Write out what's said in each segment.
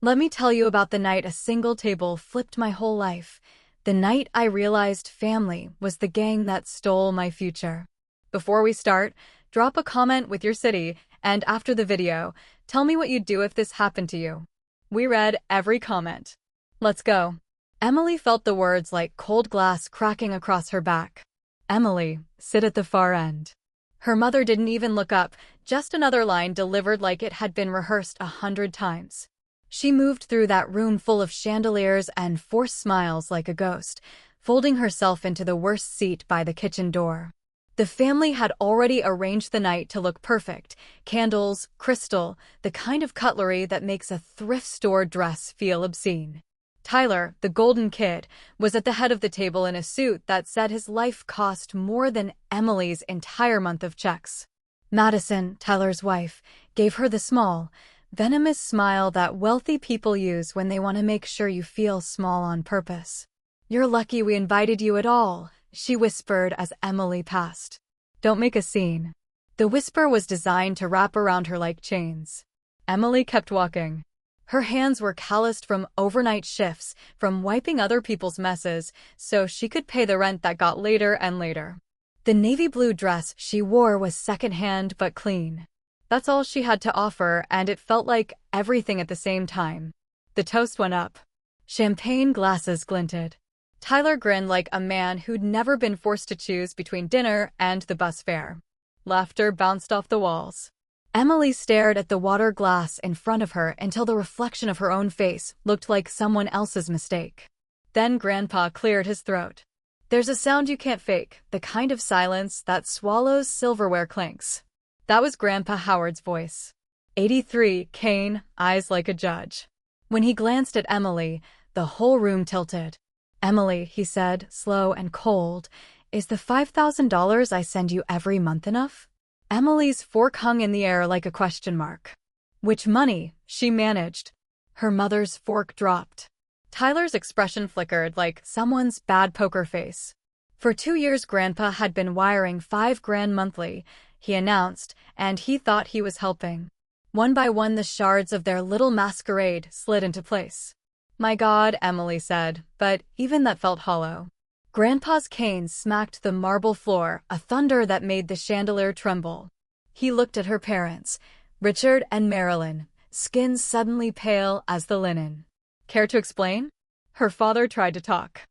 Let me tell you about the night a single table flipped my whole life. The night I realized family was the gang that stole my future. Before we start, drop a comment with your city, and after the video, tell me what you'd do if this happened to you. We read every comment. Let's go. Emily felt the words like cold glass cracking across her back. Emily, sit at the far end. Her mother didn't even look up, just another line delivered like it had been rehearsed 100 times. She moved through that room full of chandeliers and forced smiles like a ghost, folding herself into the worst seat by the kitchen door. The family had already arranged the night to look perfect. Candles, crystal, the kind of cutlery that makes a thrift store dress feel obscene. Tyler, the golden kid, was at the head of the table in a suit that said his life cost more than Emily's entire month of checks. Madison, Tyler's wife, gave her the small, venomous smile that wealthy people use when they want to make sure you feel small on purpose. "You're lucky we invited you at all," she whispered as Emily passed. "Don't make a scene." The whisper was designed to wrap around her like chains. Emily kept walking. Her hands were calloused from overnight shifts, from wiping other people's messes, so she could pay the rent that got later and later. The navy blue dress she wore was secondhand but clean. That's all she had to offer, and it felt like everything at the same time. The toast went up. Champagne glasses glinted. Tyler grinned like a man who'd never been forced to choose between dinner and the bus fare. Laughter bounced off the walls. Emily stared at the water glass in front of her until the reflection of her own face looked like someone else's mistake. Then Grandpa cleared his throat. "There's a sound you can't fake, the kind of silence that swallows silverware clinks." That was Grandpa Howard's voice. 83, Kane, eyes like a judge. When he glanced at Emily, the whole room tilted. "Emily," he said, slow and cold, "is the $5,000 I send you every month enough?" Emily's fork hung in the air like a question mark. "Which money?" she managed. Her mother's fork dropped. Tyler's expression flickered like someone's bad poker face. For 2 years Grandpa had been wiring $5,000 monthly, he announced, and he thought he was helping. One by one the shards of their little masquerade slid into place. "My God," Emily said, but even that felt hollow. Grandpa's cane smacked the marble floor, a thunder that made the chandelier tremble. He looked at her parents, Richard and Marilyn, skins suddenly pale as the linen. "Care to explain?" Her father tried to talk.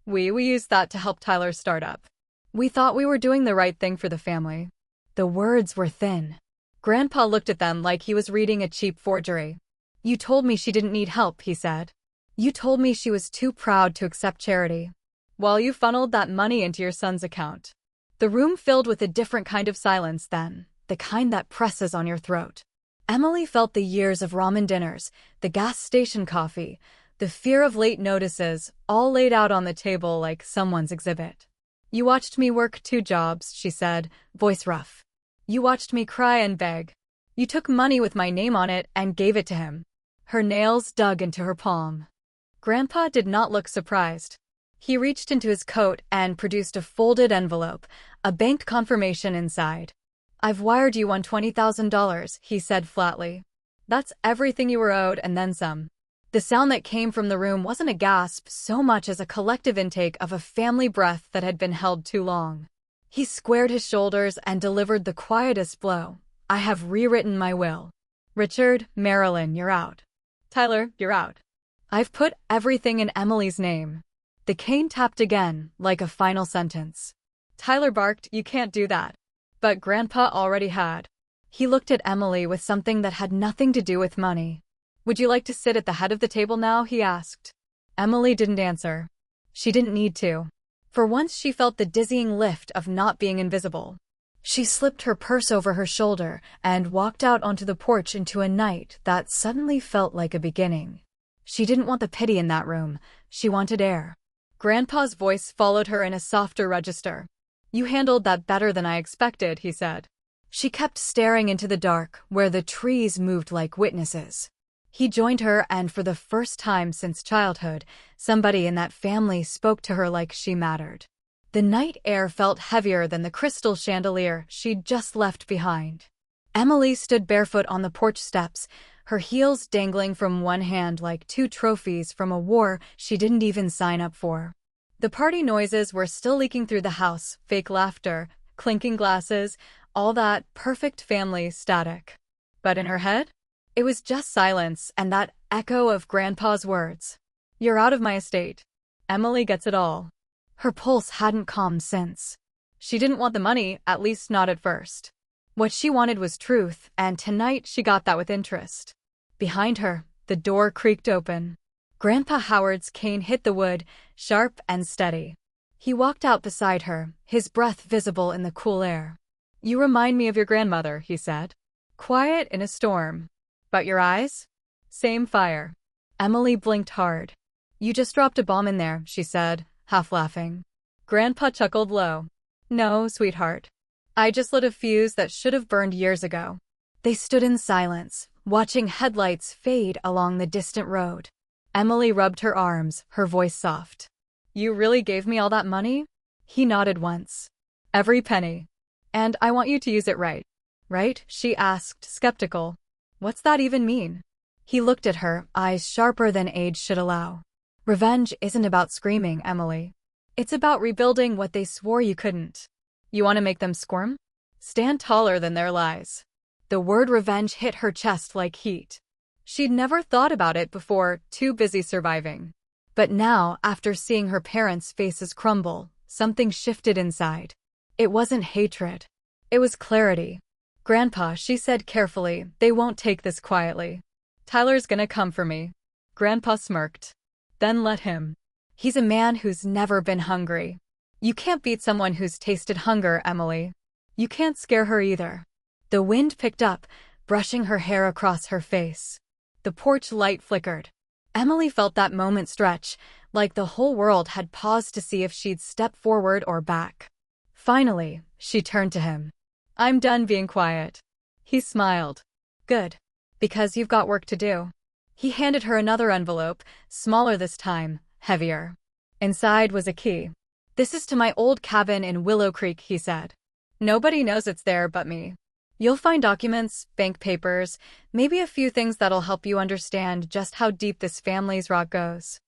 We used that to help Tyler's startup. We thought we were doing the right thing for the family." The words were thin. Grandpa looked at them like he was reading a cheap forgery. "You told me she didn't need help," he said. "You told me she was too proud to accept charity. While you funneled that money into your son's account." The room filled with a different kind of silence then, the kind that presses on your throat. Emily felt the years of ramen dinners, the gas station coffee, the fear of late notices, all laid out on the table like someone's exhibit. "You watched me work 2 jobs, she said, voice rough. "You watched me cry and beg. You took money with my name on it and gave it to him." Her nails dug into her palm. Grandpa did not look surprised. He reached into his coat and produced a folded envelope, a banked confirmation inside. "I've wired you $120,000, he said flatly. "That's everything you were owed and then some." The sound that came from the room wasn't a gasp so much as a collective intake of a family breath that had been held too long. He squared his shoulders and delivered the quietest blow. "I have rewritten my will. Richard, Marilyn, you're out. Tyler, you're out. I've put everything in Emily's name." The cane tapped again, like a final sentence. Tyler barked, "You can't do that." But Grandpa already had. He looked at Emily with something that had nothing to do with money. "Would you like to sit at the head of the table now?" he asked. Emily didn't answer. She didn't need to. For once she felt the dizzying lift of not being invisible. She slipped her purse over her shoulder and walked out onto the porch into a night that suddenly felt like a beginning. She didn't want the pity in that room. She wanted air. Grandpa's voice followed her in a softer register. "You handled that better than I expected," he said. She kept staring into the dark, where the trees moved like witnesses. He joined her, and for the first time since childhood, somebody in that family spoke to her like she mattered. The night air felt heavier than the crystal chandelier she'd just left behind. Emily stood barefoot on the porch steps, her heels dangling from one hand like two trophies from a war she didn't even sign up for. The party noises were still leaking through the house, fake laughter, clinking glasses, all that perfect family static. But in her head, it was just silence and that echo of Grandpa's words. "You're out of my estate. Emily gets it all." Her pulse hadn't calmed since. She didn't want the money, at least not at first. What she wanted was truth, and tonight she got that with interest. Behind her, the door creaked open. Grandpa Howard's cane hit the wood, sharp and steady. He walked out beside her, his breath visible in the cool air. "You remind me of your grandmother," he said. "Quiet in a storm. But your eyes? Same fire." Emily blinked hard. "You just dropped a bomb in there," she said, half laughing. Grandpa chuckled low. "No, sweetheart. I just lit a fuse that should have burned years ago." They stood in silence, watching headlights fade along the distant road. Emily rubbed her arms, her voice soft. "You really gave me all that money?" He nodded once. "Every penny. And I want you to use it right." "Right?" she asked, skeptical. "What's that even mean?" He looked at her, eyes sharper than age should allow. "Revenge isn't about screaming, Emily. It's about rebuilding what they swore you couldn't. You want to make them squirm? Stand taller than their lies." The word revenge hit her chest like heat. She'd never thought about it before, too busy surviving. But now, after seeing her parents' faces crumble, something shifted inside. It wasn't hatred. It was clarity. "Grandpa," she said carefully, "they won't take this quietly. Tyler's gonna come for me." Grandpa smirked. "Then let him. He's a man who's never been hungry. You can't beat someone who's tasted hunger, Emily. You can't scare her either." The wind picked up, brushing her hair across her face. The porch light flickered. Emily felt that moment stretch, like the whole world had paused to see if she'd step forward or back. Finally, she turned to him. "I'm done being quiet." He smiled. "Good. Because you've got work to do." He handed her another envelope, smaller this time, heavier. Inside was a key. "This is to my old cabin in Willow Creek," he said. "Nobody knows it's there but me. You'll find documents, bank papers, maybe a few things that'll help you understand just how deep this family's rot goes."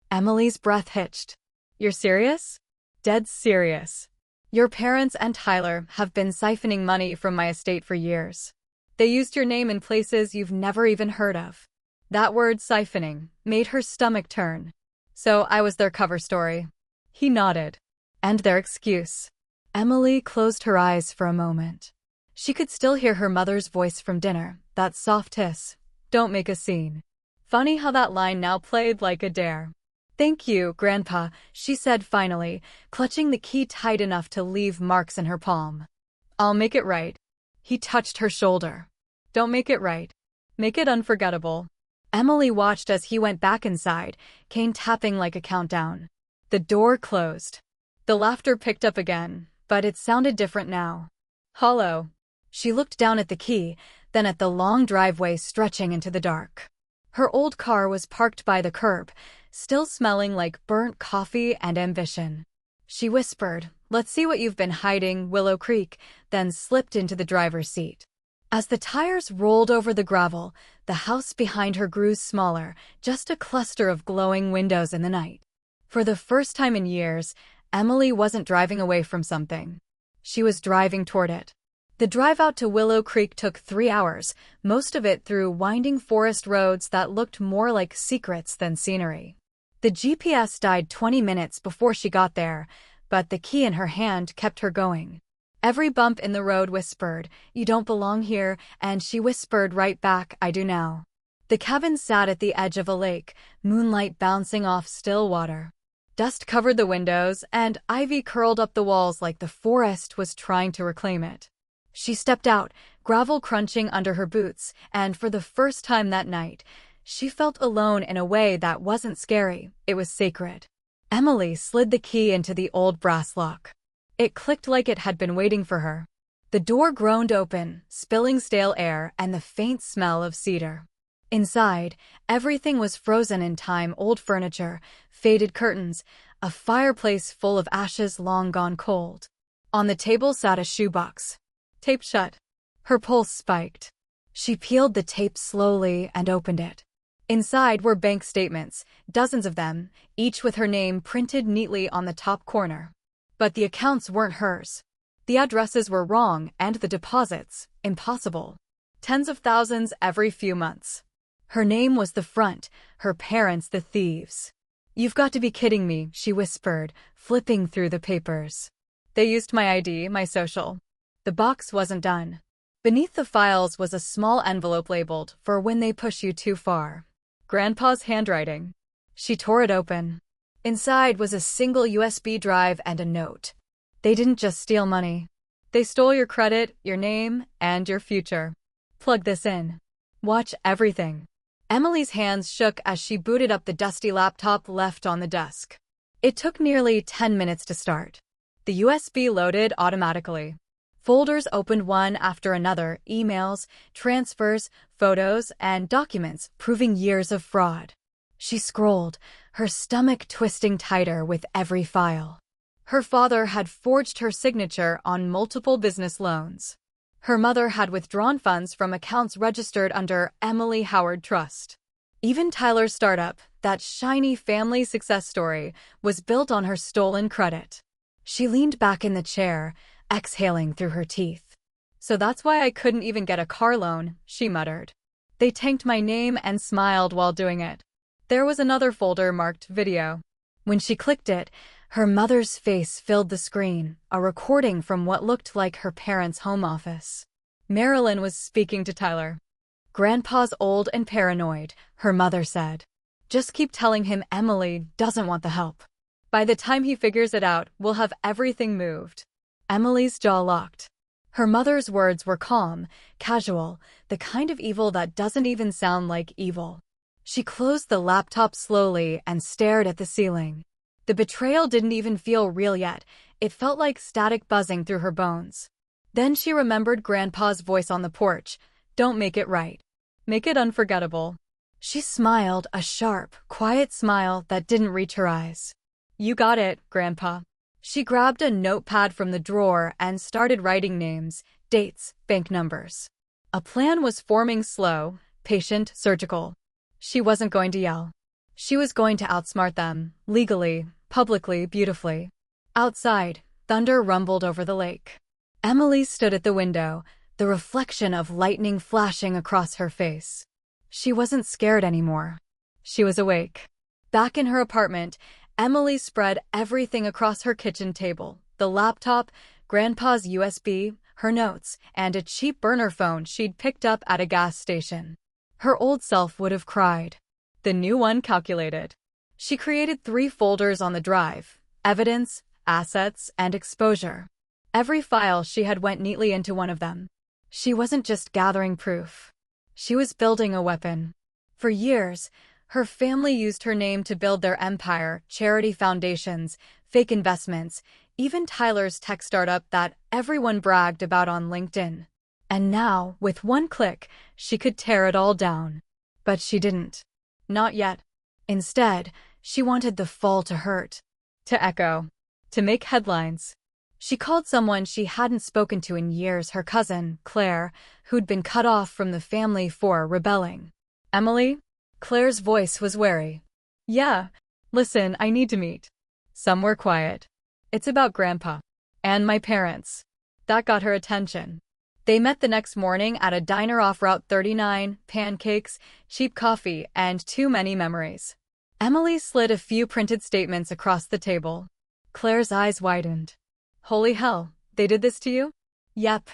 Emily's breath hitched. "You're serious?" "Dead serious. Your parents and Tyler have been siphoning money from my estate for years. They used your name in places you've never even heard of." That word, siphoning, made her stomach turn. "So I was their cover story." He nodded. "And their excuse." Emily closed her eyes for a moment. She could still hear her mother's voice from dinner, that soft hiss, "Don't make a scene." Funny how that line now played like a dare. "Thank you, Grandpa," she said finally, clutching the key tight enough to leave marks in her palm. "I'll make it right." He touched her shoulder. "Don't make it right. Make it unforgettable." Emily watched as he went back inside, cane tapping like a countdown. The door closed. The laughter picked up again, but it sounded different now. Hollow. She looked down at the key, then at the long driveway stretching into the dark. Her old car was parked by the curb, still smelling like burnt coffee and ambition. She whispered, "Let's see what you've been hiding, Willow Creek," then slipped into the driver's seat. As the tires rolled over the gravel, the house behind her grew smaller, just a cluster of glowing windows in the night. For the first time in years, Emily wasn't driving away from something. She was driving toward it. The drive out to Willow Creek took 3 hours, most of it through winding forest roads that looked more like secrets than scenery. The GPS died 20 minutes before she got there, but the key in her hand kept her going. Every bump in the road whispered, "You don't belong here," and she whispered right back, "I do now." The cabin sat at the edge of a lake, moonlight bouncing off still water. Dust covered the windows, and ivy curled up the walls like the forest was trying to reclaim it. She stepped out, gravel crunching under her boots, and for the first time that night, she felt alone in a way that wasn't scary, it was sacred. Emily slid the key into the old brass lock. It clicked like it had been waiting for her. The door groaned open, spilling stale air and the faint smell of cedar. Inside, everything was frozen in time, old furniture, faded curtains, a fireplace full of ashes long gone cold. On the table sat a shoebox. Taped shut. Her pulse spiked. She peeled the tape slowly and opened it. Inside were bank statements, dozens of them, each with her name printed neatly on the top corner. But the accounts weren't hers. The addresses were wrong and the deposits impossible. Tens of thousands every few months. Her name was the front, her parents the thieves. "You've got to be kidding me," she whispered, flipping through the papers. "They used my ID, my social." The box wasn't done. Beneath the files was a small envelope labeled, "For when they push you too far." Grandpa's handwriting. She tore it open. Inside was a single USB drive and a note. "They didn't just steal money. They stole your credit, your name, and your future. Plug this in. Watch everything." Emily's hands shook as she booted up the dusty laptop left on the desk. It took nearly 10 minutes to start. The USB loaded automatically. Folders opened one after another, emails, transfers, photos, and documents proving years of fraud. She scrolled, her stomach twisting tighter with every file. Her father had forged her signature on multiple business loans. Her mother had withdrawn funds from accounts registered under Emily Howard Trust. Even Tyler's startup, that shiny family success story, was built on her stolen credit. She leaned back in the chair, exhaling through her teeth. "So that's why I couldn't even get a car loan," she muttered. "They tanked my name and smiled while doing it." There was another folder marked video. When she clicked it, her mother's face filled the screen, a recording from what looked like her parents' home office. Marilyn was speaking to Tyler. "Grandpa's old and paranoid," her mother said. "Just keep telling him Emily doesn't want the help. By the time he figures it out, we'll have everything moved." Emily's jaw locked. Her mother's words were calm, casual, the kind of evil that doesn't even sound like evil. She closed the laptop slowly and stared at the ceiling. The betrayal didn't even feel real yet. It felt like static buzzing through her bones. Then she remembered Grandpa's voice on the porch. "Don't make it right. Make it unforgettable." She smiled, a sharp, quiet smile that didn't reach her eyes. "You got it, Grandpa." She grabbed a notepad from the drawer and started writing names, dates, bank numbers. A plan was forming, slow, patient, surgical. She wasn't going to yell. She was going to outsmart them, legally, publicly, beautifully. Outside, thunder rumbled over the lake. Emily stood at the window, the reflection of lightning flashing across her face. She wasn't scared anymore. She was awake. Back in her apartment, Emily spread everything across her kitchen table: the laptop, Grandpa's USB, her notes, and a cheap burner phone she'd picked up at a gas station. Her old self would have cried. The new one calculated. She created 3 folders on the drive: evidence, assets, and exposure. Every file she had went neatly into one of them. She wasn't just gathering proof. She was building a weapon. For years, her family used her name to build their empire: charity foundations, fake investments, even Tyler's tech startup that everyone bragged about on LinkedIn. And now, with one click, she could tear it all down. But she didn't. Not yet. Instead, she wanted the fall to hurt, to echo, to make headlines. She called someone she hadn't spoken to in years, her cousin, Claire, who'd been cut off from the family for rebelling. "Emily?" Claire's voice was wary. "Yeah. Listen, I need to meet." Somewhere quiet. "It's about Grandpa. And my parents." That got her attention. They met the next morning at a diner off Route 39, pancakes, cheap coffee, and too many memories. Emily slid a few printed statements across the table. Claire's eyes widened. "Holy hell, they did this to you?" "Yep.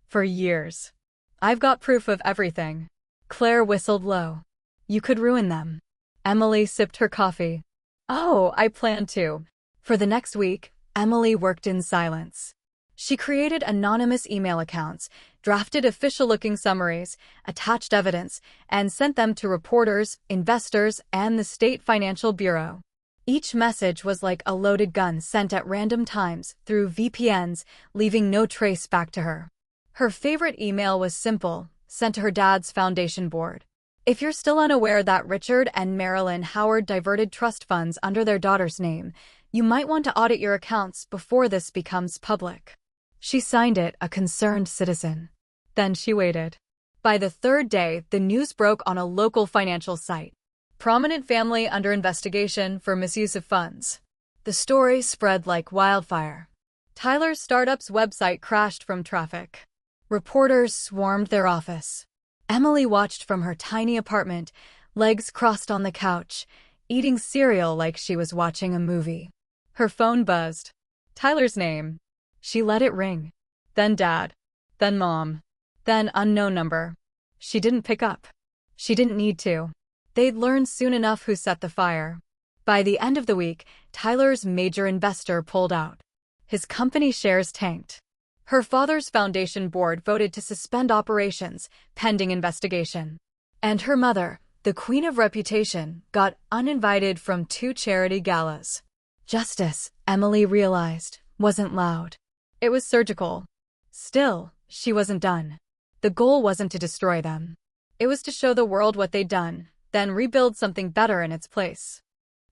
For years. I've got proof of everything." Claire whistled low. "You could ruin them." Emily sipped her coffee. "Oh, I plan to." For the next week, Emily worked in silence. She created anonymous email accounts, drafted official-looking summaries, attached evidence, and sent them to reporters, investors, and the State Financial Bureau. Each message was like a loaded gun sent at random times through VPNs, leaving no trace back to her. Her favorite email was simple, sent to her dad's foundation board. "If you're still unaware that Richard and Marilyn Howard diverted trust funds under their daughter's name, you might want to audit your accounts before this becomes public." She signed it, a concerned citizen. Then she waited. By the third day, the news broke on a local financial site. Prominent family under investigation for misuse of funds. The story spread like wildfire. Tyler's startup's website crashed from traffic. Reporters swarmed their office. Emily watched from her tiny apartment, legs crossed on the couch, eating cereal like she was watching a movie. Her phone buzzed. Tyler's name. She let it ring. Then Dad. Then Mom. Then unknown number. She didn't pick up. She didn't need to. They'd learn soon enough who set the fire. By the end of the week, Tyler's major investor pulled out. His company shares tanked. Her father's foundation board voted to suspend operations, pending investigation. And her mother, the queen of reputation, got uninvited from 2 charity galas. Justice, Emily realized, wasn't loud. It was surgical. Still, she wasn't done. The goal wasn't to destroy them. It was to show the world what they'd done, then rebuild something better in its place.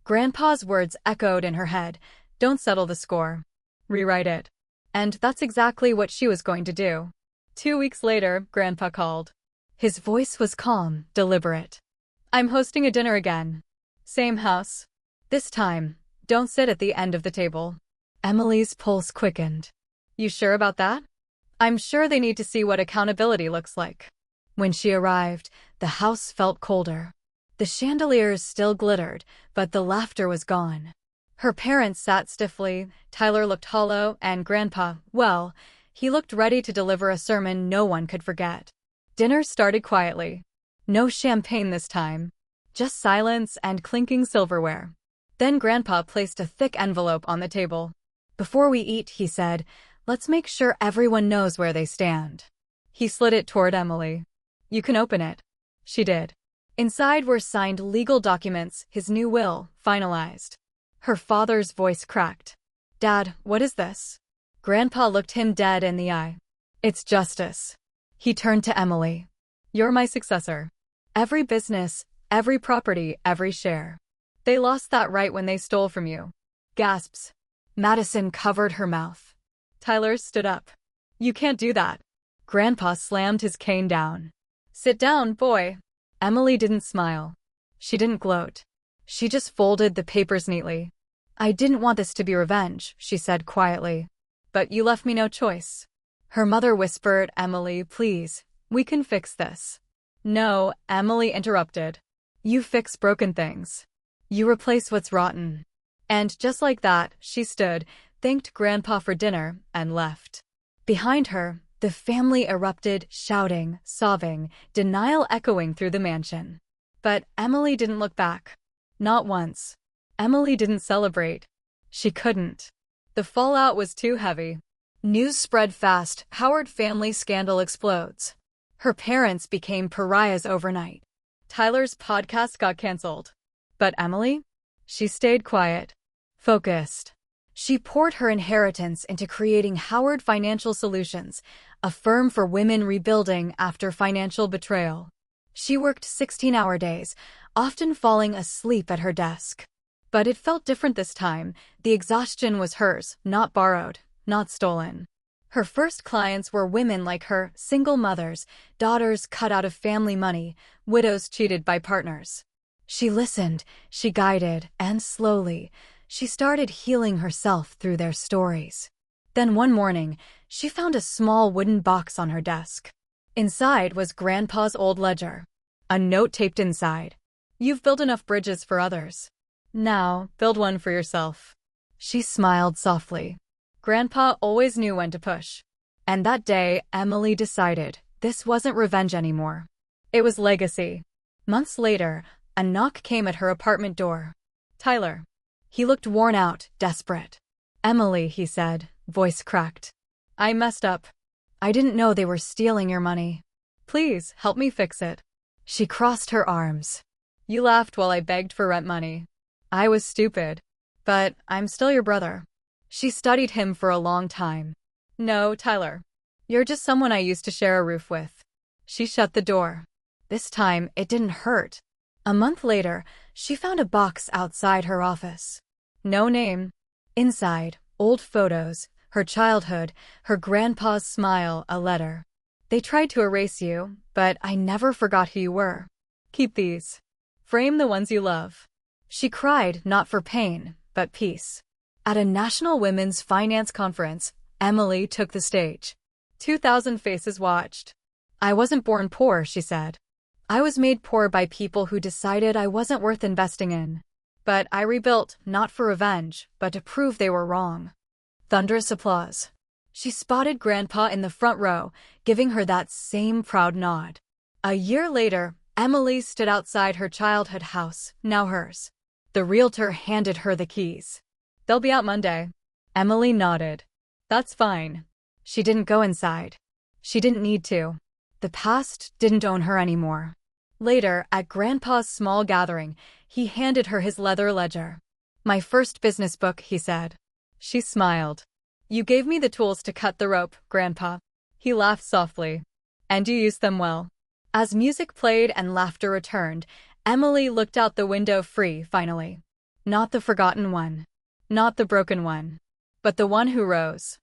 Grandpa's words echoed in her head. Don't settle the score. Rewrite it. And that's exactly what she was going to do. 2 weeks later, Grandpa called. His voice was calm, deliberate. I'm hosting a dinner again. Same house. This time, don't sit at the end of the table. Emily's pulse quickened. You sure about that? I'm sure they need to see what accountability looks like. When she arrived, the house felt colder. The chandeliers still glittered, but the laughter was gone. Her parents sat stiffly, Tyler looked hollow, and Grandpa, well, he looked ready to deliver a sermon no one could forget. Dinner started quietly. No champagne this time. Just silence and clinking silverware. Then Grandpa placed a thick envelope on the table. Before we eat, he said, let's make sure everyone knows where they stand. He slid it toward Emily. You can open it. She did. Inside were signed legal documents, his new will, finalized. Her father's voice cracked. Dad, what is this? Grandpa looked him dead in the eye. It's justice. He turned to Emily. You're my successor. Every business, every property, every share. They lost that right when they stole from you. Gasps. Madison covered her mouth. Tyler stood up. You can't do that. Grandpa slammed his cane down. Sit down, boy. Emily didn't smile. She didn't gloat. She just folded the papers neatly. I didn't want this to be revenge, she said quietly. But you left me no choice. Her mother whispered, Emily, please, we can fix this. No, Emily interrupted. You fix broken things. You replace what's rotten. And just like that, she stood, thanked Grandpa for dinner, and left. Behind her, the family erupted, shouting, sobbing, denial echoing through the mansion. But Emily didn't look back. Not once. Emily didn't celebrate. She couldn't. The fallout was too heavy. News spread fast. Howard family scandal explodes. Her parents became pariahs overnight. Tyler's podcast got canceled. But Emily? She stayed quiet. Focused. She poured her inheritance into creating Howard Financial Solutions, a firm for women rebuilding after financial betrayal. She worked 16-hour days, often falling asleep at her desk. But it felt different this time. The exhaustion was hers, not borrowed, not stolen. Her first clients were women like her, single mothers, daughters cut out of family money, widows cheated by partners. She listened, she guided, and slowly, she started healing herself through their stories. Then one morning, she found a small wooden box on her desk. Inside was Grandpa's old ledger. A note taped inside. You've built enough bridges for others. Now, build one for yourself. She smiled softly. Grandpa always knew when to push. And that day, Emily decided this wasn't revenge anymore. It was legacy. Months later, a knock came at her apartment door. Tyler. He looked worn out, desperate. Emily, he said, voice cracked. I messed up. I didn't know they were stealing your money. Please, help me fix it. She crossed her arms. You laughed while I begged for rent money. I was stupid. But I'm still your brother. She studied him for a long time. No, Tyler. You're just someone I used to share a roof with. She shut the door. This time, it didn't hurt. A month later, she found a box outside her office. No name. Inside, old photos, her childhood, her grandpa's smile, a letter. They tried to erase you, but I never forgot who you were. Keep these. Frame the ones you love. She cried not for pain, but peace. At a National Women's Finance Conference, Emily took the stage. 2,000 faces watched. I wasn't born poor, she said. I was made poor by people who decided I wasn't worth investing in. But I rebuilt, not for revenge, but to prove they were wrong. Thunderous applause. She spotted Grandpa in the front row, giving her that same proud nod. A year later, Emily stood outside her childhood house, now hers. The realtor handed her the keys. They'll be out Monday. Emily nodded. That's fine. She didn't go inside. She didn't need to. The past didn't own her anymore. Later, at Grandpa's small gathering, he handed her his leather ledger. My first business book, he said. She smiled. You gave me the tools to cut the rope, Grandpa. He laughed softly. And you used them well. As music played and laughter returned, Emily looked out the window free, finally. Not the forgotten one. Not the broken one. But the one who rose.